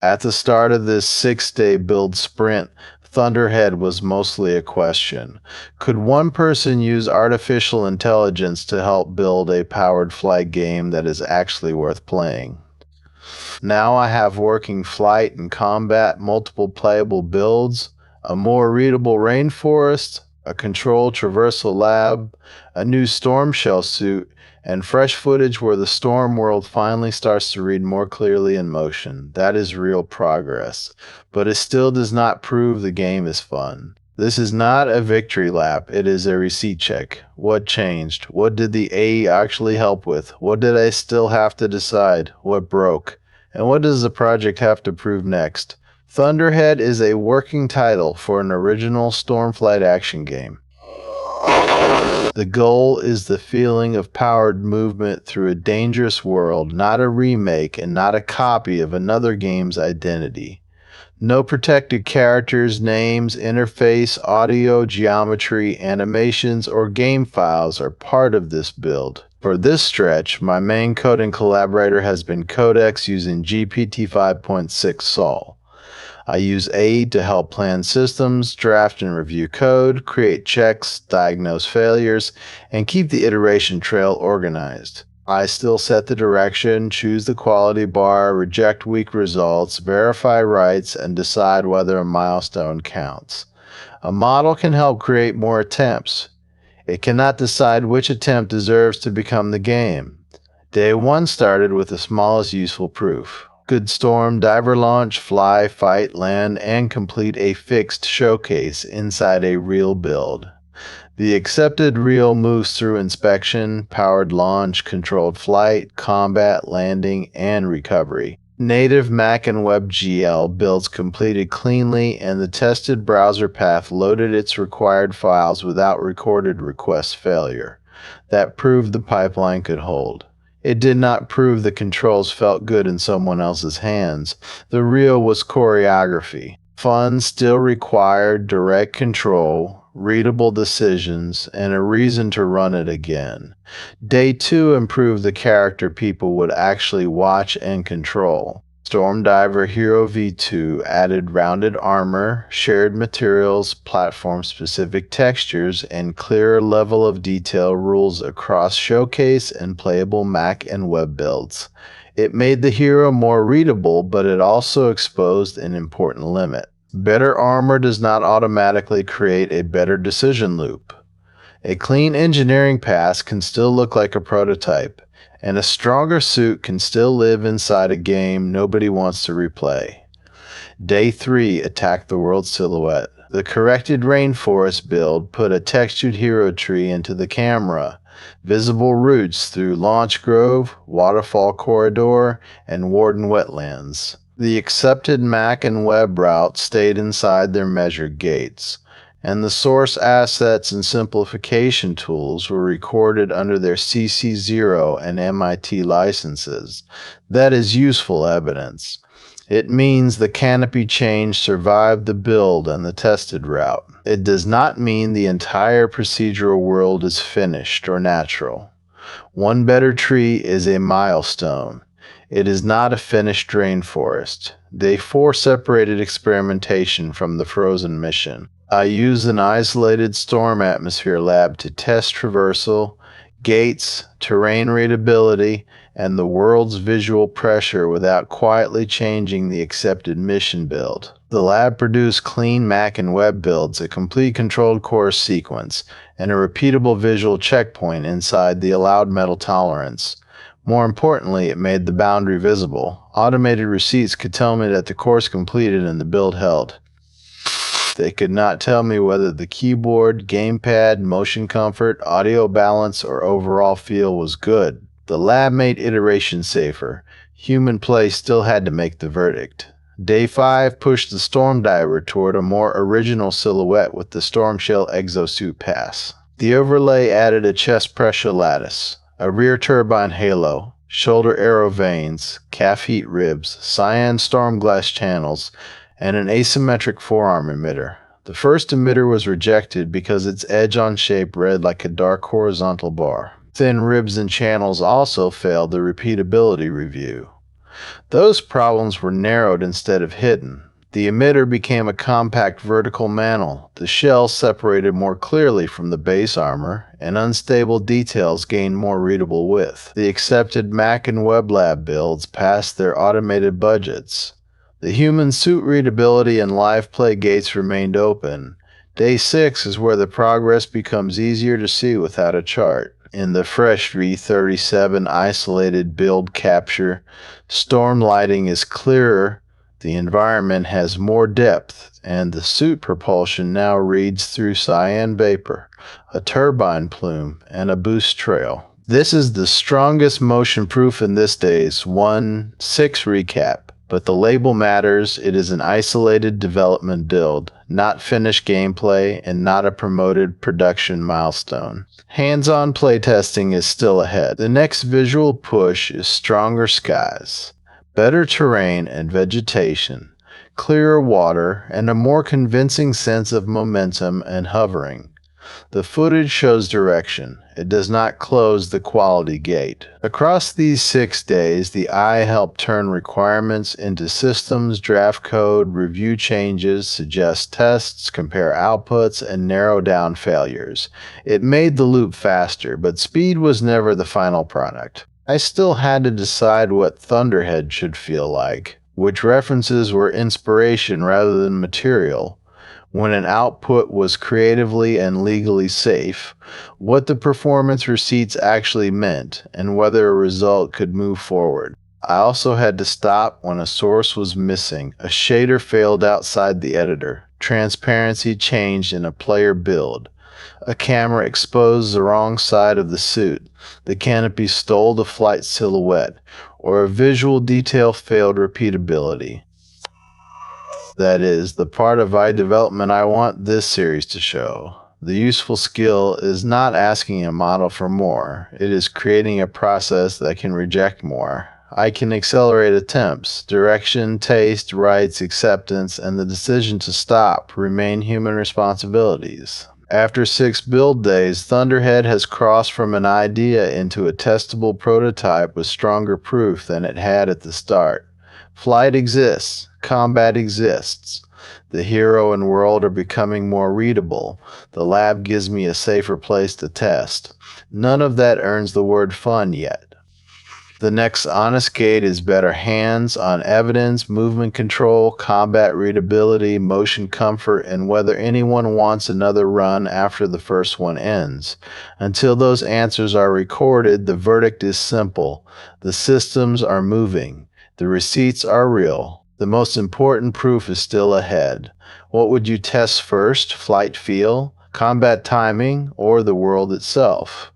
At the start of this 6-day build sprint, Thunderhead was mostly a question. Could one person use artificial intelligence to help build a powered flight game that is actually worth playing? Now I have working flight and combat, multiple playable builds, a more readable rainforest, a controlled traversal lab, a new storm shell suit, and fresh footage where the storm world finally starts to read more clearly in motion. That is real progress, but it still does not prove the game is fun. This is not a victory lap, it is a receipt check. What changed? What did the AE actually help with? What did I still have to decide? What broke? And what does the project have to prove next? Thunderhead is a working title for an original Stormflight action game. The goal is the feeling of powered movement through a dangerous world, not a remake and not a copy of another game's identity. No protected characters, names, interface, audio, geometry, animations, or game files are part of this build. For this stretch, my main coding collaborator has been Codex using GPT 5.6 Sol. I use AID to help plan systems, draft and review code, create checks, diagnose failures, and keep the iteration trail organized. I still set the direction, choose the quality bar, reject weak results, verify writes, and decide whether a milestone counts. A model can help create more attempts. It cannot decide which attempt deserves to become the game. Day 1 started with the smallest useful proof. Could storm, diver launch, fly, fight, land, and complete a fixed showcase inside a real build. The accepted reel moves through inspection, powered launch, controlled flight, combat, landing, and recovery. Native Mac and WebGL builds completed cleanly, and the tested browser path loaded its required files without recorded request failure. That proved the pipeline could hold. It did not prove the controls felt good in someone else's hands. The real was choreography. Fun still required direct control, readable decisions, and a reason to run it again. Day 2 improved the character people would actually watch and control. Stormdiver Hero V2 added rounded armor, shared materials, platform-specific textures, and clearer level of detail rules across showcase and playable Mac and web builds. It made the hero more readable, but it also exposed an important limit. Better armor does not automatically create a better decision loop. A clean engineering pass can still look like a prototype, and a stronger suit can still live inside a game nobody wants to replay. Day 3 attacked the world silhouette. The corrected rainforest build put a textured hero tree into the camera, visible routes through Launch Grove, Waterfall Corridor, and Warden Wetlands. The accepted Mac and web routes stayed inside their measured gates, and the source assets and simplification tools were recorded under their CC0 and MIT licenses. That is useful evidence. It means the canopy change survived the build and the tested route. It does not mean the entire procedural world is finished or natural. One better tree is a milestone. It is not a finished rainforest. Day 4 separated experimentation from the frozen mission. I used an isolated storm atmosphere lab to test traversal, gates, terrain readability, and the world's visual pressure without quietly changing the accepted mission build. The lab produced clean Mac and web builds, a complete controlled course sequence, and a repeatable visual checkpoint inside the allowed metal tolerance. More importantly, it made the boundary visible. Automated receipts could tell me that the course completed and the build held. They could not tell me whether the keyboard, gamepad, motion comfort, audio balance, or overall feel was good. The lab made iteration safer. Human play still had to make the verdict. Day 5 pushed the Stormdiver toward a more original silhouette with the Stormshell Exosuit Pass. The overlay added a chest pressure lattice, a rear turbine halo, shoulder arrow veins, calf heat ribs, cyan storm glass channels, and an asymmetric forearm emitter. The first emitter was rejected because its edge-on shape read like a dark horizontal bar. Thin ribs and channels also failed the repeatability review. Those problems were narrowed instead of hidden. The emitter became a compact vertical mantle. The shell separated more clearly from the base armor, and unstable details gained more readable width. The accepted Mac and WebLab builds passed their automated budgets. The human suit readability and live play gates remained open. Day 6 is where the progress becomes easier to see without a chart. In the fresh V37 isolated build capture, storm lighting is clearer, the environment has more depth, and the suit propulsion now reads through cyan vapor, a turbine plume, and a boost trail. This is the strongest motion proof in this day's 1.6 recap. But the label matters. It is an isolated development build, not finished gameplay, and not a promoted production milestone. Hands-on playtesting is still ahead. The next visual push is stronger skies, better terrain and vegetation, clearer water, and a more convincing sense of momentum and hovering. The footage shows direction. It does not close the quality gate. Across these 6 days, the eye helped turn requirements into systems, draft code, review changes, suggest tests, compare outputs, and narrow down failures. It made the loop faster, but speed was never the final product. I still had to decide what Thunderhead should feel like, which references were inspiration rather than material, when an output was creatively and legally safe, what the performance receipts actually meant, and whether a result could move forward. I also had to stop when a source was missing, a shader failed outside the editor, transparency changed in a player build, a camera exposed the wrong side of the suit, the canopy stole the flight silhouette, or a visual detail failed repeatability. That is, the part of iDevelopment I want this series to show. The useful skill is not asking a model for more. It is creating a process that can reject more. I can accelerate attempts. Direction, taste, rights, acceptance, and the decision to stop remain human responsibilities. After 6 build days, Thunderhead has crossed from an idea into a testable prototype with stronger proof than it had at the start. Flight exists. Combat exists. The hero and world are becoming more readable. The lab gives me a safer place to test. None of that earns the word fun yet. The next honest gate is better hands-on evidence, movement control, combat readability, motion comfort, and whether anyone wants another run after the first one ends. Until those answers are recorded, the verdict is simple. The systems are moving. The receipts are real. The most important proof is still ahead. What would you test first? Flight feel, combat timing, or the world itself?